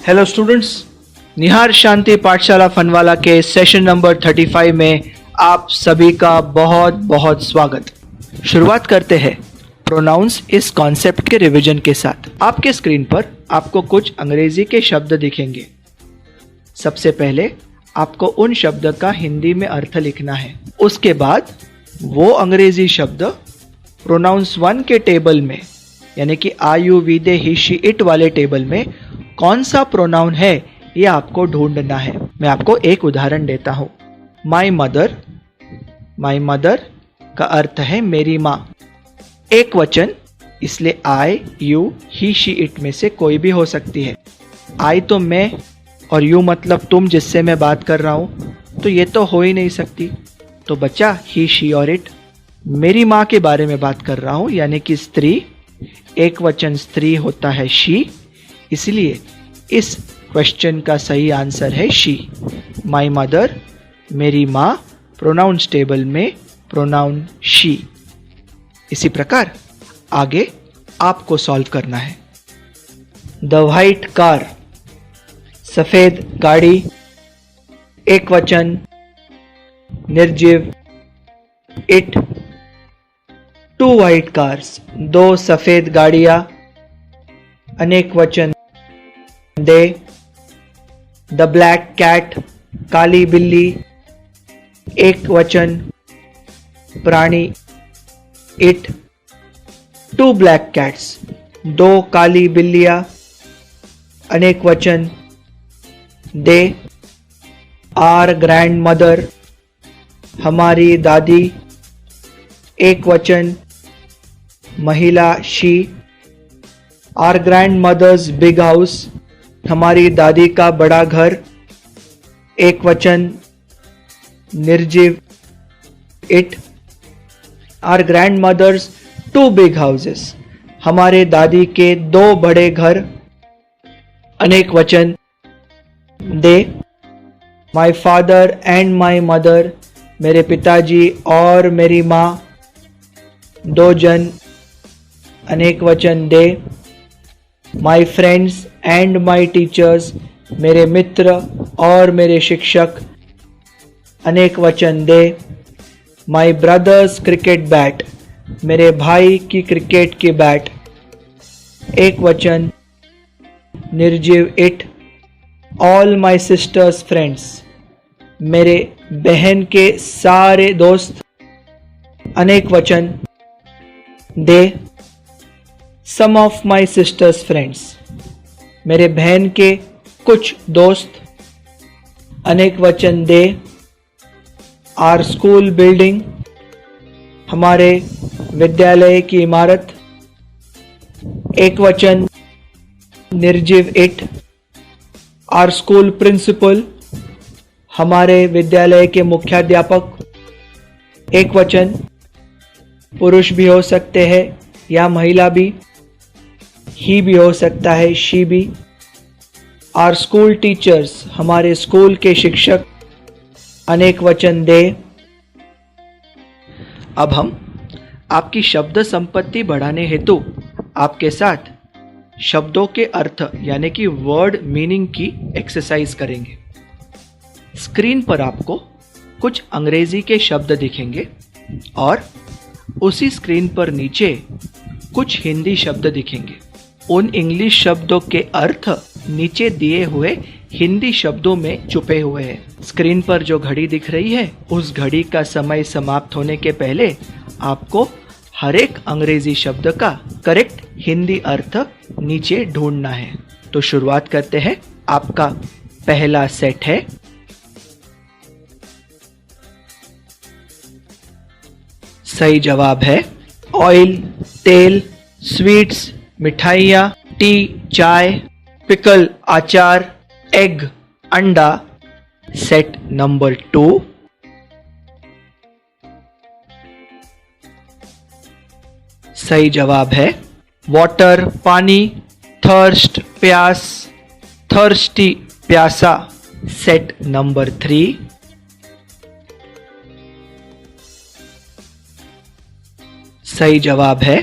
Hello students, निहार शांति पाठशाला फनवाला के session number 35 में आप सभी का बहुत बहुत स्वागत। शुरुआत करते हैं प्रोनाउंस इस कॉन्सेप्ट के रिवीजन के साथ। आपके स्क्रीन पर आपको कुछ अंग्रेजी के शब्द दिखेंगे। सबसे पहले आपको उन शब्द का हिंदी में अर्थ लिखना है। उसके बाद वो अंग्रेजी शब्द प्रोनाउंस 1 के टेबल में, यानी कि I you we they he she it वाले टेबल में कौन सा प्रोनाउन है ये आपको ढूंढना है। मैं आपको एक उदाहरण देता हूं। माई मदर, माई मदर का अर्थ है मेरी माँ। एक वचन, इसलिए आई यू ही शी इट में से कोई भी हो सकती है। आई तो मैं और यू मतलब तुम जिससे मैं बात कर रहा हूं, तो ये तो हो ही नहीं सकती। तो बच्चा ही शी और इट। मेरी माँ के बारे में बात कर रहा हूं, यानी कि स्त्री। एक वचन स्त्री होता है शी, इसलिए इस क्वेश्चन का सही आंसर है शी। माई मदर, मेरी माँ, प्रोनाउंस टेबल में प्रोनाउन शी। इसी प्रकार आगे आपको सॉल्व करना है। द व्हाइट कार, सफेद गाड़ी। एक वचन निर्जीव इट। टू व्हाइट कार्स, दो सफेद गाड़ियां। अनेक वचन दे। द ब्लैक कैट, काली बिल्ली। एक वचन प्राणी इट। टू ब्लैक कैट्स, दो काली बिल्लियां। अनेक वचन दे। आर ग्रैंड मदर, हमारी दादी। एक वचन महिला she. Our grandmother's big house, हमारी दादी का बड़ा घर। एक वचन निर्जीव it. Our grandmother's two big houses, हमारे दादी के दो बड़े घर। अनेक वचन they. My father and my mother, मेरे पिताजी और मेरी माँ, दो जन। अनेक वचन they. My friends and my teachers, मेरे मित्र और मेरे शिक्षक। अनेक वचन they. My brother's cricket bat, मेरे भाई की क्रिकेट की बैट। एक वचन निर्जीव it. All my sisters friends, मेरे बहन के सारे दोस्त। अनेक वचन दे। सम ऑफ माई सिस्टर्स फ्रेंड्स, मेरे बहन के कुछ दोस्त। अनेक वचन दे। आर स्कूल बिल्डिंग, हमारे विद्यालय की इमारत। एक वचन निर्जीव इट। आर स्कूल प्रिंसिपल, हमारे विद्यालय के मुख्याध्यापक। एक वचन पुरुष भी हो सकते हैं या महिला भी, ही भी हो सकता है, शी भी। आर स्कूल टीचर्स, हमारे स्कूल के शिक्षक। अनेक वचन दे। अब हम आपकी शब्द संपत्ति बढ़ाने हेतु आपके साथ शब्दों के अर्थ यानी कि वर्ड मीनिंग की एक्सरसाइज करेंगे। स्क्रीन पर आपको कुछ अंग्रेजी के शब्द दिखेंगे और उसी स्क्रीन पर नीचे कुछ हिंदी शब्द दिखेंगे। उन इंग्लिश शब्दों के अर्थ नीचे दिए हुए हिंदी शब्दों में छुपे हुए हैं। स्क्रीन पर जो घड़ी दिख रही है, उस घड़ी का समय समाप्त होने के पहले आपको हर एक अंग्रेजी शब्द का करेक्ट हिंदी अर्थ नीचे ढूंढना है। तो शुरुआत करते हैं। आपका पहला सेट है सही जवाब है ऑयल, तेल, स्वीट्स, मिठाइयाँ, टी, चाय, पिकल, अचार, एग, अंडा। सेट नंबर 2 सही जवाब है वाटर, पानी, थर्स्ट, प्यास, थर्स्टी, प्यासा। सेट नंबर 3 सही जवाब है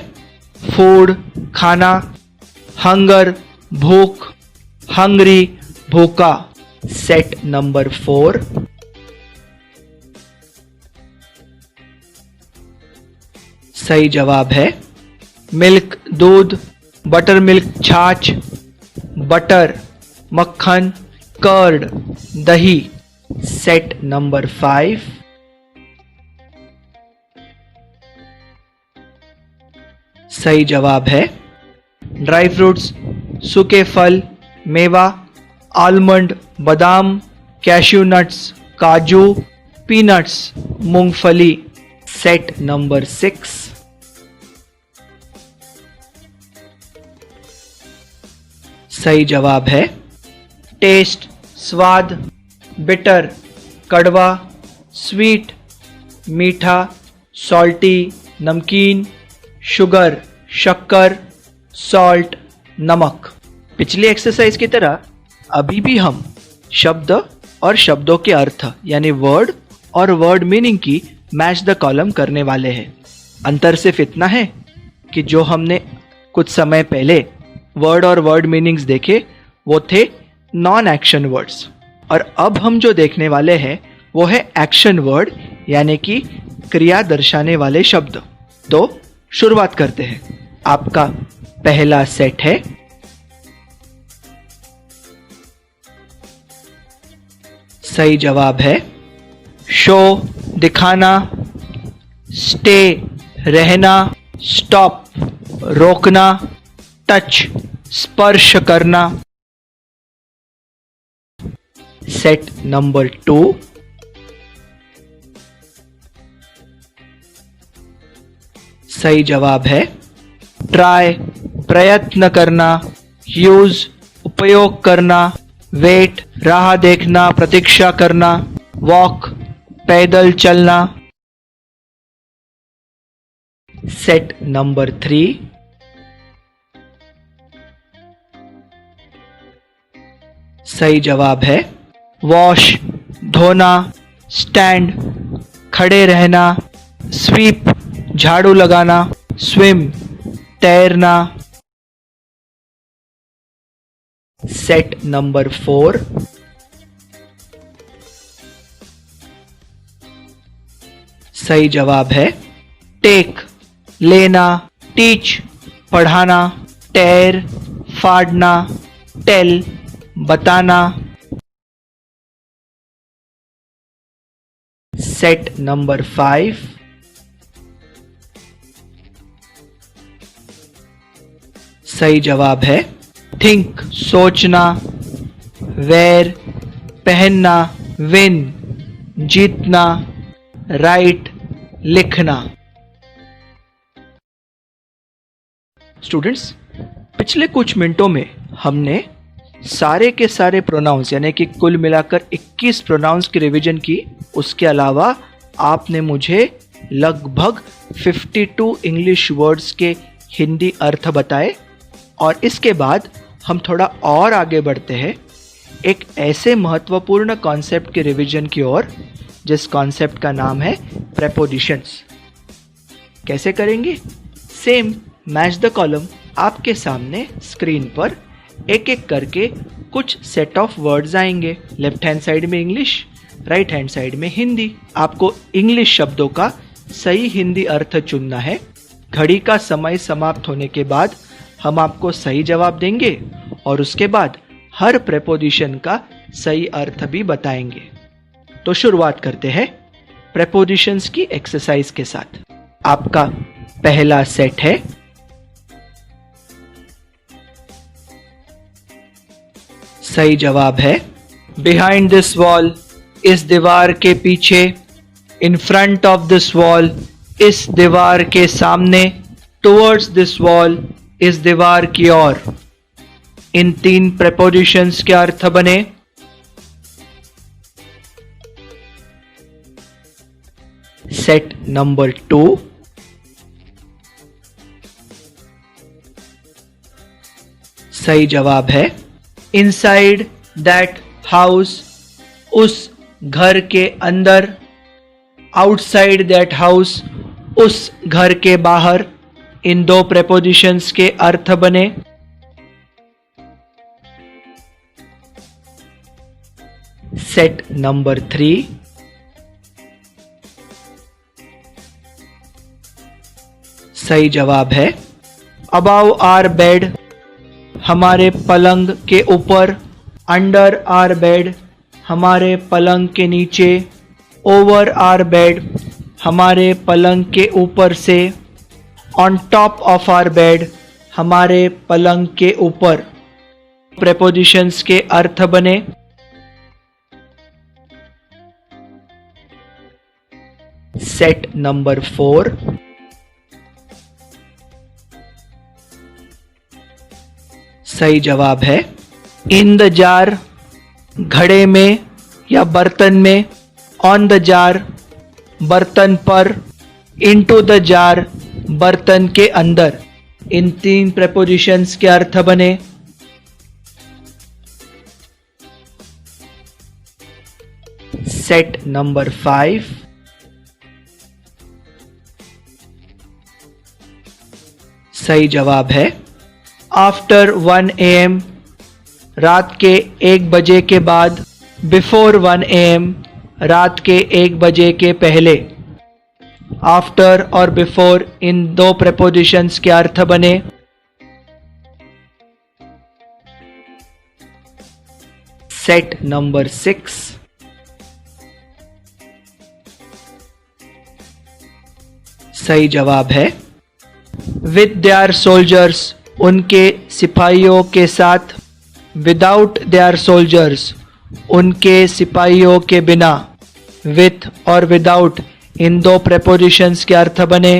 फूड, खाना, हंगर, भूख, हंग्री भूखा। Set number 4। सही जवाब है मिल्क दूध, बटर मिल्क छाछ, बटर मक्खन, कर्ड दही। Set number 5। सही जवाब है ड्राई फ्रूट्स, सूखे फल, मेवा, आलमंड, बादाम, कैश्यू नट्स, काजू, पीनट्स, मूंगफली। Set number 6। सही जवाब है टेस्ट स्वाद, बिटर कड़वा, स्वीट मीठा, सॉल्टी नमकीन, शुगर शक्कर, सॉल्ट नमक। पिछली एक्सरसाइज की तरह अभी भी हम शब्द और शब्दों के अर्थ यानी वर्ड और वर्ड मीनिंग की मैच द कॉलम करने वाले हैं। अंतर सिर्फ इतना है कि जो हमने कुछ समय पहले वर्ड और वर्ड मीनिंग्स देखे वो थे नॉन एक्शन वर्ड्स, और अब हम जो देखने वाले हैं वो है एक्शन वर्ड यानी कि क्रिया दर्शाने वाले शब्द। तो शुरुआत करते हैं। आपका पहला सेट है सही जवाब है शो दिखाना, स्टे रहना, स्टॉप रोकना, टच स्पर्श करना। Set number 2। सही जवाब है ट्राई प्रयत्न करना, यूज उपयोग करना, वेट राह देखना प्रतीक्षा करना, वॉक पैदल चलना। Set number 3। सही जवाब है वॉश धोना, स्टैंड खड़े रहना, स्वीप झाड़ू लगाना, स्विम तैरना। Set number 4। सही जवाब है टेक लेना, टीच पढ़ाना, टेर फाड़ना, टेल बताना। Set number 5। सही जवाब है थिंक सोचना, वेयर पहनना, विन जीतना, राइट लिखना। स्टूडेंट्स, पिछले कुछ मिनटों में हमने सारे के सारे प्रोनाउंस यानी कि कुल मिलाकर 21 प्रोनाउंस की रिवीजन की। उसके अलावा आपने मुझे लगभग 52 इंग्लिश वर्ड्स के हिंदी अर्थ बताए, और इसके बाद हम थोड़ा और आगे बढ़ते हैं एक ऐसे महत्वपूर्ण कॉन्सेप्ट के रिवीजन की ओर जिस कॉन्सेप्ट का नाम है प्रेपोजिशंस। कैसे करेंगे? सेम मैच द कॉलम आपके सामने स्क्रीन पर एक एक करके कुछ सेट ऑफ वर्ड्स आएंगे। लेफ्ट हैंड साइड में इंग्लिश, राइट हैंड साइड में हिंदी। आपको इंग्लिश शब्दों का सही हिंदी अर्थ चुनना है। घड़ी का समय समाप्त होने के बाद हम आपको सही जवाब देंगे और उसके बाद हर प्रेपोजिशन का सही अर्थ भी बताएंगे। तो शुरुआत करते हैं प्रेपोजिशंस की एक्सरसाइज के साथ। आपका पहला सेट है सही जवाब है बिहाइंड दिस वॉल, इस दीवार के पीछे, in front of this wall, इस दीवार के सामने, टुवर्ड्स दिस वॉल, इस दीवार की ओर। इन तीन प्रेपोजिशंस के अर्थ बने सेट नंबर 2 सही जवाब है इनसाइड दैट हाउस, उस घर के अंदर, आउटसाइड दैट हाउस, उस घर के बाहर। इन दो प्रेपोजिशंस के अर्थ बने सेट नंबर 3, सही जवाब है अबाव आर बेड, हमारे पलंग के ऊपर, अंडर आर बेड, हमारे पलंग के नीचे, ओवर आर बेड, हमारे पलंग के ऊपर से, on top of our bed, हमारे पलंग के ऊपर। प्रेपोजिशंस के अर्थ बने सेट नंबर 4, सही जवाब है इन द जार, घड़े में या बर्तन में, ऑन द जार, बर्तन पर, इनटू द जार, बर्तन के अंदर। इन 3 प्रेपोजिशंस के अर्थ बने सेट नंबर 5, सही जवाब है आफ्टर 1 AM, रात के 1 बजे के बाद, बिफोर 1 AM, रात के 1 बजे के पहले। आफ्टर और बिफोर इन 2 प्रेपोजिशंस के अर्थ बने सेट नंबर 6, सही जवाब है विद देयर सोल्जर्स, उनके सिपाहियों के साथ, विदाउट देयर सोल्जर्स, उनके सिपाहियों के बिना। विथ और विदाउट इन 2 प्रेपोजिशंस के अर्थ बने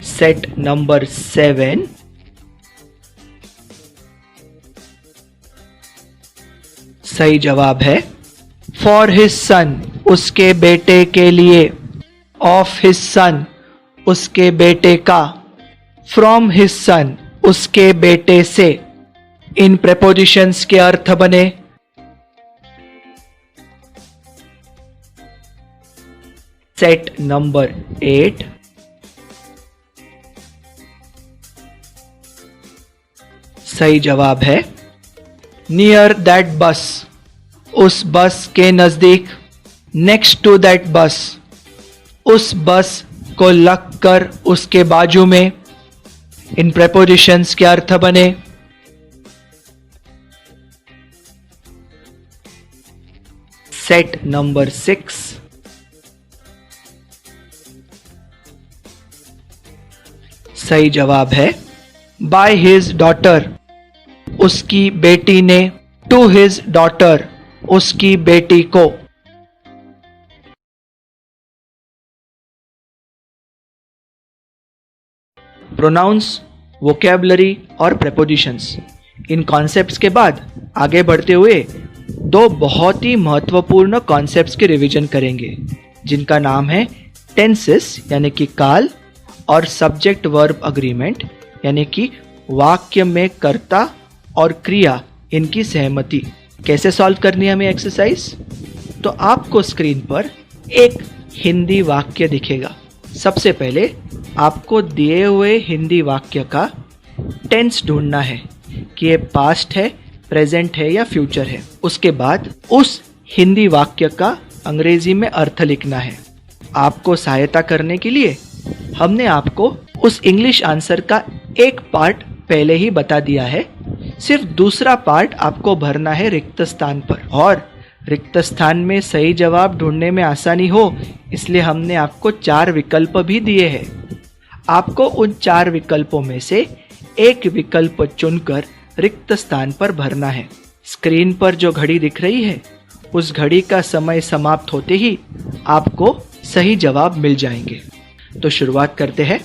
सेट नंबर 7, सही जवाब है फॉर हिज सन, उसके बेटे के लिए, ऑफ हिज सन, उसके बेटे का, फ्रॉम हिज सन, उसके बेटे से। इन प्रेपोजिशंस के अर्थ बने सेट नंबर 8, सही जवाब है नियर दैट बस, उस बस के नजदीक, नेक्स्ट टू दैट बस, उस बस को लग कर उसके बाजू में। इन प्रेपोजिशंस के अर्थ बने सेट नंबर 6, सही जवाब है बाय हिज डॉटर, उसकी बेटी ने, टू हिज डॉटर, उसकी बेटी को। प्रोनाउंस, वोकैबुलरी और प्रेपोजिशंस, इन कॉन्सेप्ट्स के बाद आगे बढ़ते हुए 2 बहुत ही महत्वपूर्ण कॉन्सेप्ट्स के रिवीजन करेंगे जिनका नाम है टेंसेस यानी कि काल और सब्जेक्ट वर्ब अग्रीमेंट यानी कि वाक्य में कर्ता और क्रिया इनकी सहमति। कैसे सॉल्व करनी है हमें एक्सरसाइज? तो आपको स्क्रीन पर एक हिंदी वाक्य दिखेगा। सबसे पहले आपको दिए हुए हिंदी वाक्य का टेंस ढूंढना है कि ये पास्ट है, प्रेजेंट है या फ्यूचर है। उसके बाद उस हिंदी वाक्य का अंग्रेजी में अर्थ लिखना है। आपको सहायता करने के लिए हमने आपको उस इंग्लिश आंसर का एक पार्ट पहले ही बता दिया है, सिर्फ दूसरा पार्ट आपको भरना है रिक्त स्थान पर। और रिक्त स्थान में सही जवाब ढूंढने में आसानी हो इसलिए हमने आपको 4 विकल्प भी दिए हैं। आपको उन 4 विकल्पों में से एक विकल्प चुनकर रिक्त स्थान पर भरना है। स्क्रीन पर जो घड़ी दिख रही है उस घड़ी का समय समाप्त होते ही आपको सही जवाब मिल जाएंगे। तो शुरुआत करते हैं।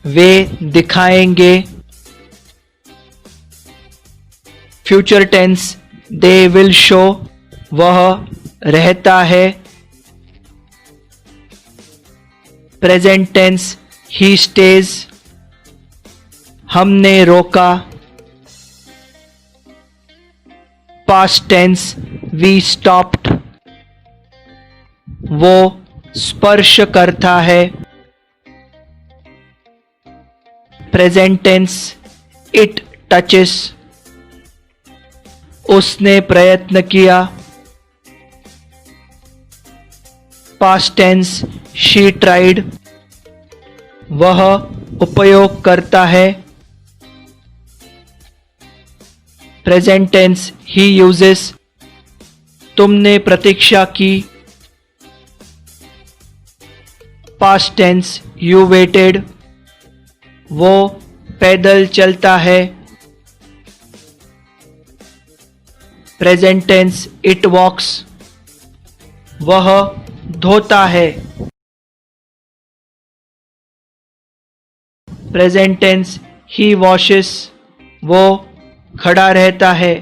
वे दिखाएंगे, future tense they will show, वह रहता है। प्रेजेंट टेंस ही स्टेज, हमने रोका। पास्ट टेंस वी स्टॉप्ड, वो स्पर्श करता है। प्रेजेंट टेंस इट touches, उसने प्रयत्न किया. Past tense, she tried. वह उपयोग करता है. Present tense, he uses. तुमने प्रतीक्षा की. Past tense, you waited. वो पैदल चलता है. Present tense, it walks. वह धोता है. Present tense, he washes. वो खड़ा रहता है.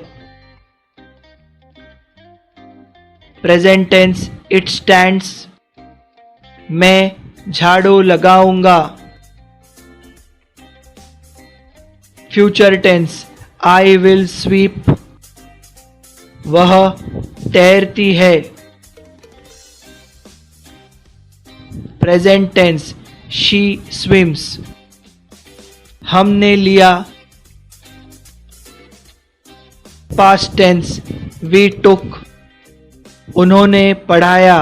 Present tense, it stands. मैं झाड़ू लगाऊंगा. Future tense, I will sweep. वह तैरती है. Present tense, she swims. हमने लिया. Past tense, we took. उन्होंने पढ़ाया.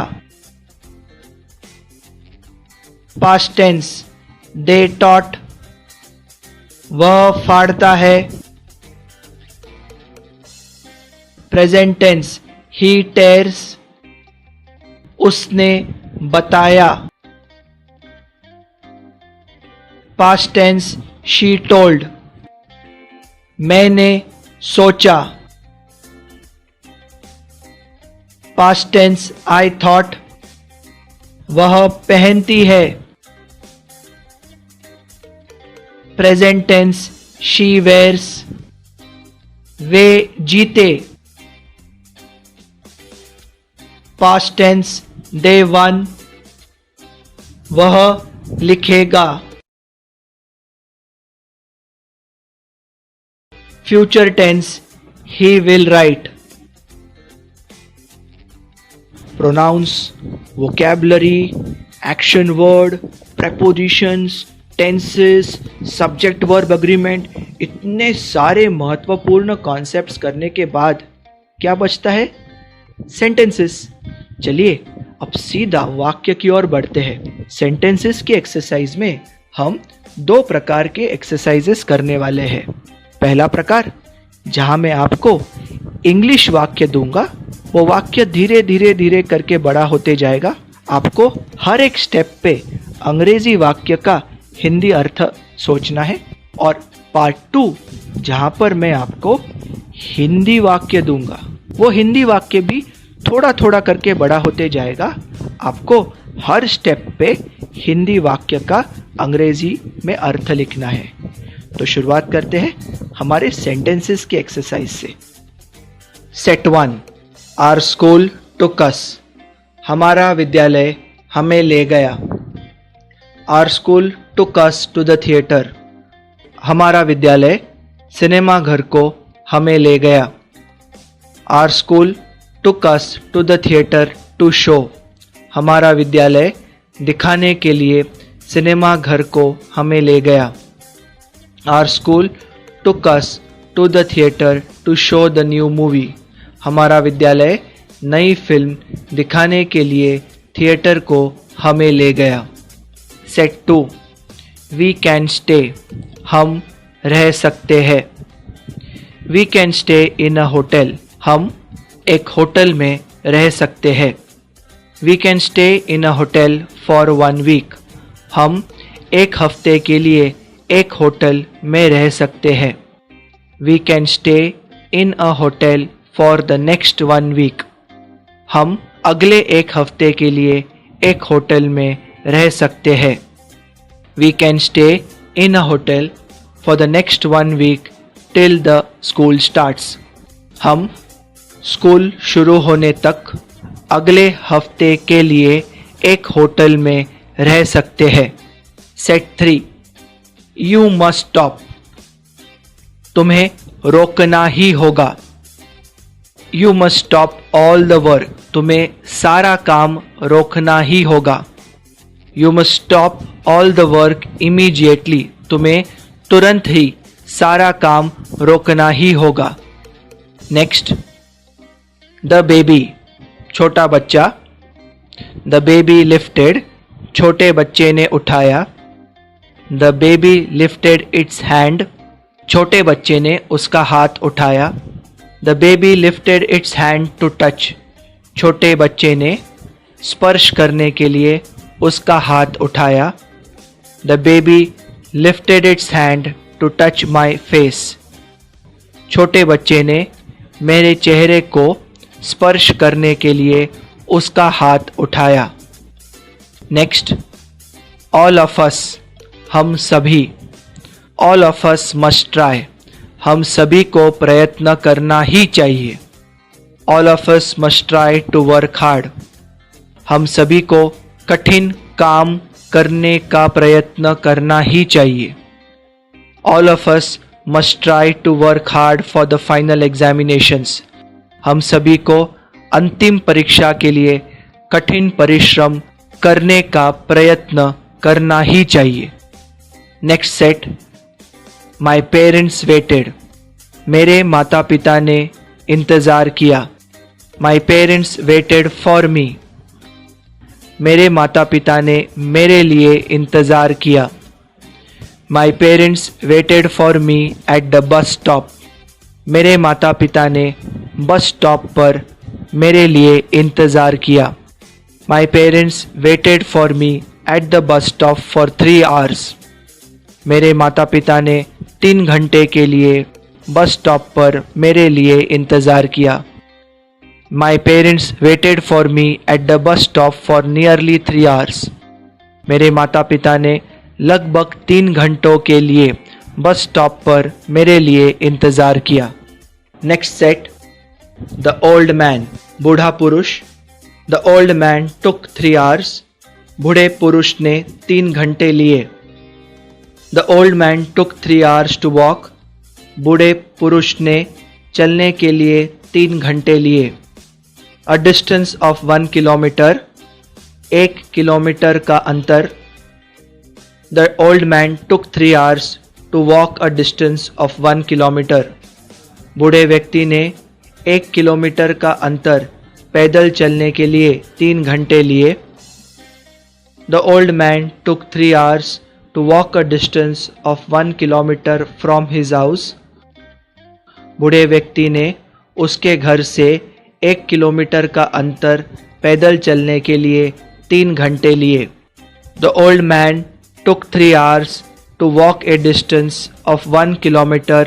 Past tense, they taught. वह फाड़ता है. Present tense, he tears. उसने बताया. Past tense, she told. मैंने सोचा. Past tense, I thought. वह पहनती है. Present tense, she wears. वे जीते. Past tense, they won. वह लिखेगा. Future tense, he will write. Pronouns, vocabulary, action word, prepositions, tenses, subject verb agreement, इतने सारे महत्वपूर्ण कॉन्सेप्ट्स करने के बाद क्या बचता है? सेंटेंसेस. चलिए अब सीधा वाक्य की ओर बढ़ते हैं. सेंटेंसेस की एक्सरसाइज में हम 2 प्रकार के एक्सरसाइजेस करने वाले हैं. पहला प्रकार, जहां मैं आपको इंग्लिश वाक्य दूंगा, वो वाक्य धीरे धीरे धीरे करके बड़ा होते जाएगा. आपको हर एक स्टेप पे अंग्रेजी वाक्य का हिंदी अर्थ सोचना है. और पार्ट 2, जहां पर मैं आपको हिंदी वाक्य दूंगा, वो हिंदी वाक्य भी थोड़ा थोड़ा करके बड़ा होते जाएगा. आपको हर स्टेप पे हिंदी वाक्य का अंग्रेजी में अर्थ लिखना है. तो शुरुआत करते हैं हमारे सेंटेंसेस के एक्सरसाइज से. Set 1, our school took us. हमारा विद्यालय हमें ले गया. Our school took us to the theatre. हमारा विद्यालय सिनेमा घर को हमें ले गया. Our school took us to the theatre to show. हमारा विद्यालय दिखाने के लिए सिनेमा घर को हमें ले गया. Our school took us to the theatre to show the new movie. हमारा विद्यालय नई फिल्म दिखाने के लिए थिएटर को हमें ले गया. Set 2, we can stay. हम रह सकते हैं. We can stay in a hotel. हम एक होटल में रह सकते हैं. We can stay in a hotel for 1 week. हम एक हफ्ते के लिए एक होटल में रह सकते हैं. We can stay in a hotel for the next 1 week. हम अगले एक हफ्ते के लिए एक होटल में रह सकते हैं. We can stay in a hotel for the next 1 week till the school starts. हम स्कूल शुरू होने तक अगले हफ्ते के लिए एक होटल में रह सकते हैं. Set 3, you must stop. तुम्हें रोकना ही होगा. You must stop all the work. तुम्हें सारा काम रोकना ही होगा. You must stop all the work immediately. तुम्हें तुरंत ही सारा काम रोकना ही होगा। नेक्स्ट, द बेबी, छोटा बच्चा। द बेबी लिफ्टेड, छोटे बच्चे ने उठाया। The baby lifted its hand, छोटे बच्चे ने उसका हाथ उठाया। The baby lifted its hand to touch, छोटे बच्चे ने स्पर्श करने के लिए उसका हाथ उठाया। The baby lifted its hand to touch my face, छोटे बच्चे ने मेरे चेहरे को स्पर्श करने के लिए उसका हाथ उठाया। नेक्स्ट, ऑल ऑफ अस, हम सभी। All of us must try, हम सभी को प्रयत्न करना ही चाहिए। All of us must try to work hard, हम सभी को कठिन काम करने का प्रयत्न करना ही चाहिए। All of us must try to work hard for the final examinations, हम सभी को अंतिम परीक्षा के लिए कठिन परिश्रम करने का प्रयत्न करना ही चाहिए। Next set, my parents waited, मेरे माता पिता ने इंतज़ार किया। My parents waited for me, मेरे माता पिता ने मेरे लिए इंतज़ार किया। My parents waited for me at the bus stop, मेरे माता पिता ने बस स्टॉप पर मेरे लिए इंतज़ार किया। My parents waited for me at the bus stop for 3 hours, मेरे माता पिता ने 3 घंटे के लिए बस स्टॉप पर मेरे लिए इंतज़ार किया। My parents waited for me at the bus stop for nearly 3 hours, मेरे माता पिता ने लगभग 3 घंटों के लिए बस स्टॉप पर मेरे लिए इंतज़ार किया। Next set, the old man, बूढ़ा पुरुष। The old man took 3 hours, बूढ़े पुरुष ने 3 घंटे लिए। The old man took 3 hours to walk, बूढ़े पुरुष ने चलने के लिए 3 घंटे लिए। A distance of 1 kilometer, 1 kilometre का अंतर। The old man took 3 hours to walk a distance of 1 kilometer, बूढ़े व्यक्ति ने 1 किलोमीटर का अंतर पैदल चलने के लिए 3 घंटे लिए। The old man took 3 hours to walk a distance of 1 kilometer from his house, बूढ़े व्यक्ति ने उसके घर से 1 किलोमीटर का अंतर पैदल चलने के लिए 3 घंटे लिए। The old man took 3 hours to walk a distance of 1 kilometer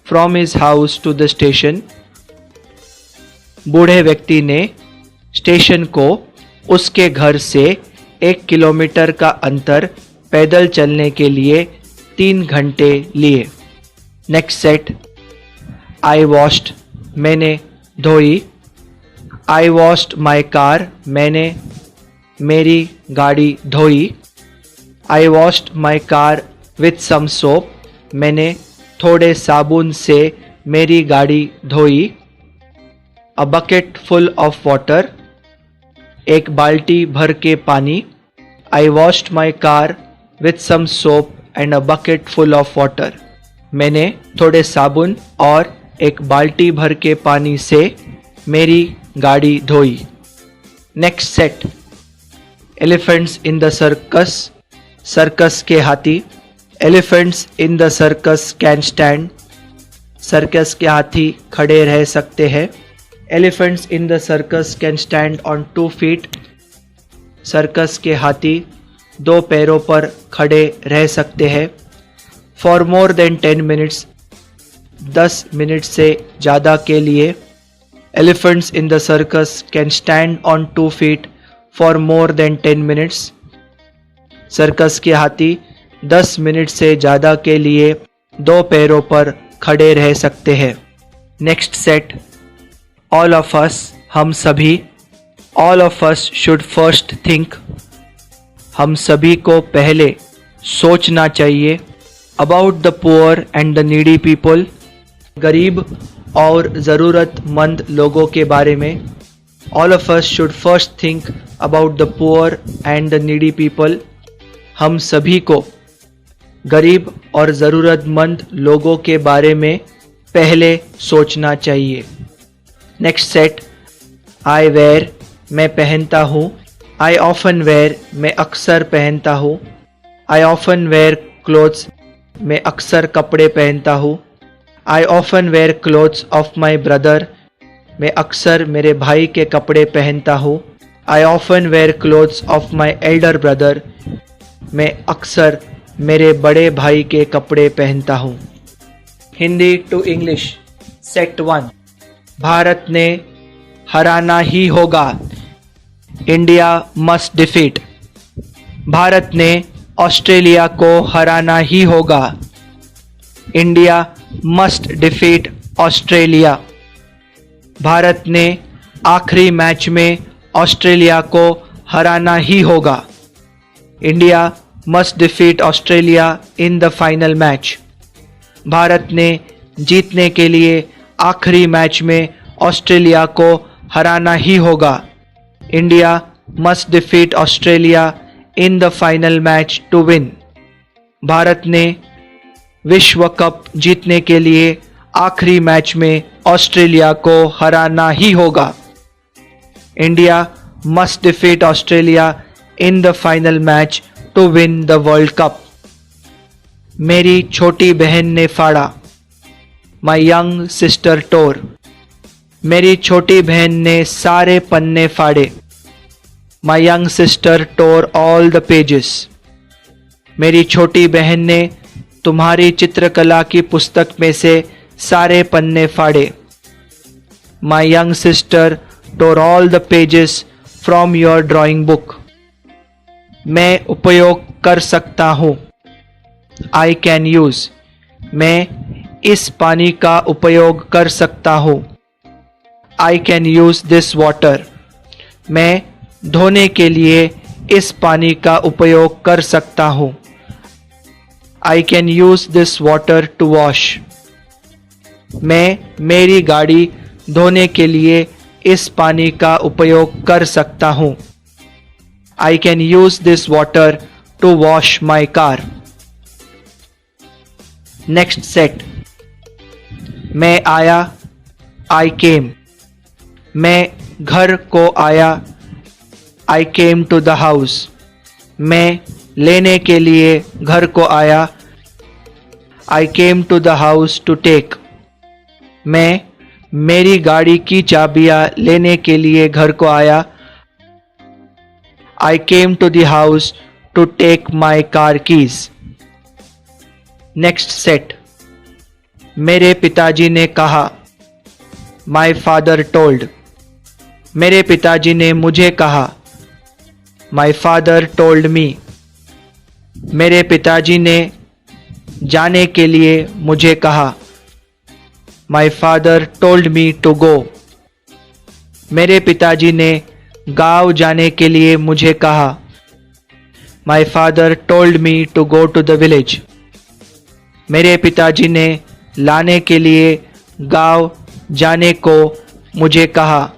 from his house to the station, बूढ़े व्यक्ति ने स्टेशन को उसके घर से 1 किलोमीटर का अंतर पैदल चलने के लिए 3 घंटे लिए। नेक्स्ट सेट, आई वॉश्ड, मैंने धोई। आई वॉश्ड माई कार, मैंने मेरी गाड़ी धोई। I washed my car with some soap, मैंने थोड़े साबुन से मेरी गाड़ी धोई। A bucket full of water, एक बाल्टी भर के पानी। I washed my car with some soap and a bucket full of water, मैंने थोड़े साबुन और एक बाल्टी भर के पानी से मेरी गाड़ी धोई। Next set, elephants in the circus, circus के हाथी। Elephants in the circus can stand, circus के हाथी खड़े रह सकते हैं। Elephants in the circus can stand on 2 feet, circus के हाथी 2 पैरों पर खड़े रह सकते हैं। For more than 10 minutes, 10 minute से ज़्यादा के लिए। Elephants in the circus can stand on 2 feet for more than 10 minutes, circus के हाथी 10 मिनट से ज़्यादा के लिए 2 पैरों पर खड़े रह सकते हैं। Next set, all of us, हम सभी। All of us should first think, हम सभी को पहले सोचना चाहिए। About the poor and the needy people, गरीब और ज़रूरतमंद लोगों के बारे में। All of us should first think about the poor and the needy people, हम सभी को गरीब और ज़रूरतमंद लोगों के बारे में पहले सोचना चाहिए। नेक्स्ट सेट, आई वेयर मैं पहनता हूँ, आई ऑफन वेयर मैं अक्सर पहनता हूँ, आई ऑफन वेयर क्लोथ्स मैं अक्सर कपड़े पहनता हूँ, I often wear clothes of my brother मैं अक्सर मेरे भाई के कपड़े पहनता हूँ, I often wear clothes of my elder brother मैं अक्सर मेरे बड़े भाई के कपड़े पहनता हूँ। Hindi to English set 1, Bharat ने हराना ही होगा, इंडिया मस्ट डिफीट। भारत ने ऑस्ट्रेलिया को हराना ही होगा, India must defeat Australia. Bharat ने आखिरी मैच में ऑस्ट्रेलिया को हराना ही होगा, India must defeat Australia in the final match. Bharat ने जीतने के लिए आखिरी मैच में ऑस्ट्रेलिया को हराना ही होगा, India must defeat Australia in the final match to win. भारत ने विश्व कप जीतने के लिए आखिरी मैच में ऑस्ट्रेलिया को हराना ही होगा, India must defeat Australia in the final match to win the world cup. मेरी छोटी बहन ने फाड़ा, माई यंग सिस्टर टोर। मेरी छोटी बहन ने सारे पन्ने फाड़े, my young sister tore all the pages. मेरी छोटी बहन ने तुम्हारी चित्रकला की पुस्तक में से सारे पन्ने फाड़े, my young sister tore all the pages from your drawing book. मैं उपयोग कर सकता हूँ, आई कैन यूज। मैं इस पानी का उपयोग कर सकता हूँ, I can use this water. मैं धोने के लिए इस पानी का उपयोग कर सकता हूँ, I can use this water to wash. मैं मेरी गाड़ी धोने के लिए इस पानी का उपयोग कर सकता हूँ, I can use this water to wash my car. Next set, मैं आया, आई केम। मैं घर को आया, I came to the house. मैं लेने के लिए घर को आया, I came to the house to take. मैं मेरी गाड़ी की चाबियां लेने के लिए घर को आया, I came to the house to take my car keys. Next set, मेरे पिताजी ने कहा, माई फादर टोल्ड। मेरे पिताजी ने मुझे कहा, माई फादर टोल्ड मी। मेरे पिताजी ने जाने के लिए मुझे कहा, my father told me to go. मेरे पिताजी ने गांव जाने के लिए मुझे कहा, my father told me to go to the village. मेरे पिताजी ने लाने के लिए गांव जाने को मुझे कहा,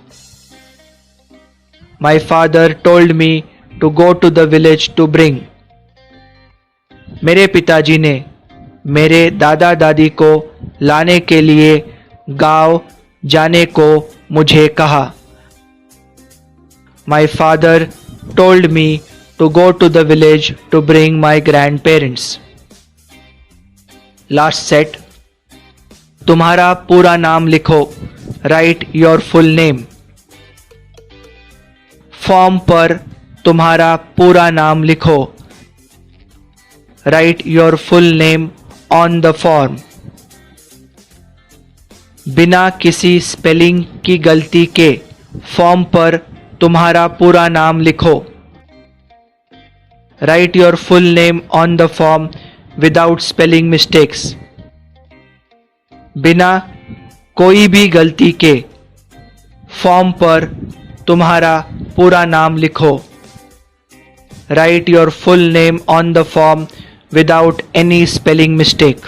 my father told me to go to the village to bring. मेरे पिताजी ने मेरे दादा दादी को लाने के लिए गांव जाने को मुझे कहा, my father told me to go to the village to bring my grand parents. Last set, तुम्हारा पूरा नाम लिखो, write your full name. Form पर तुम्हारा पूरा नाम लिखो, write your full name on the form. बिना किसी स्पेलिंग की गलती के फॉर्म पर तुम्हारा पूरा नाम लिखो, write your full name on the form without spelling mistakes. बिना कोई भी गलती के फॉर्म पर तुम्हारा पूरा नाम लिखो, write your full name on the form without any spelling mistake.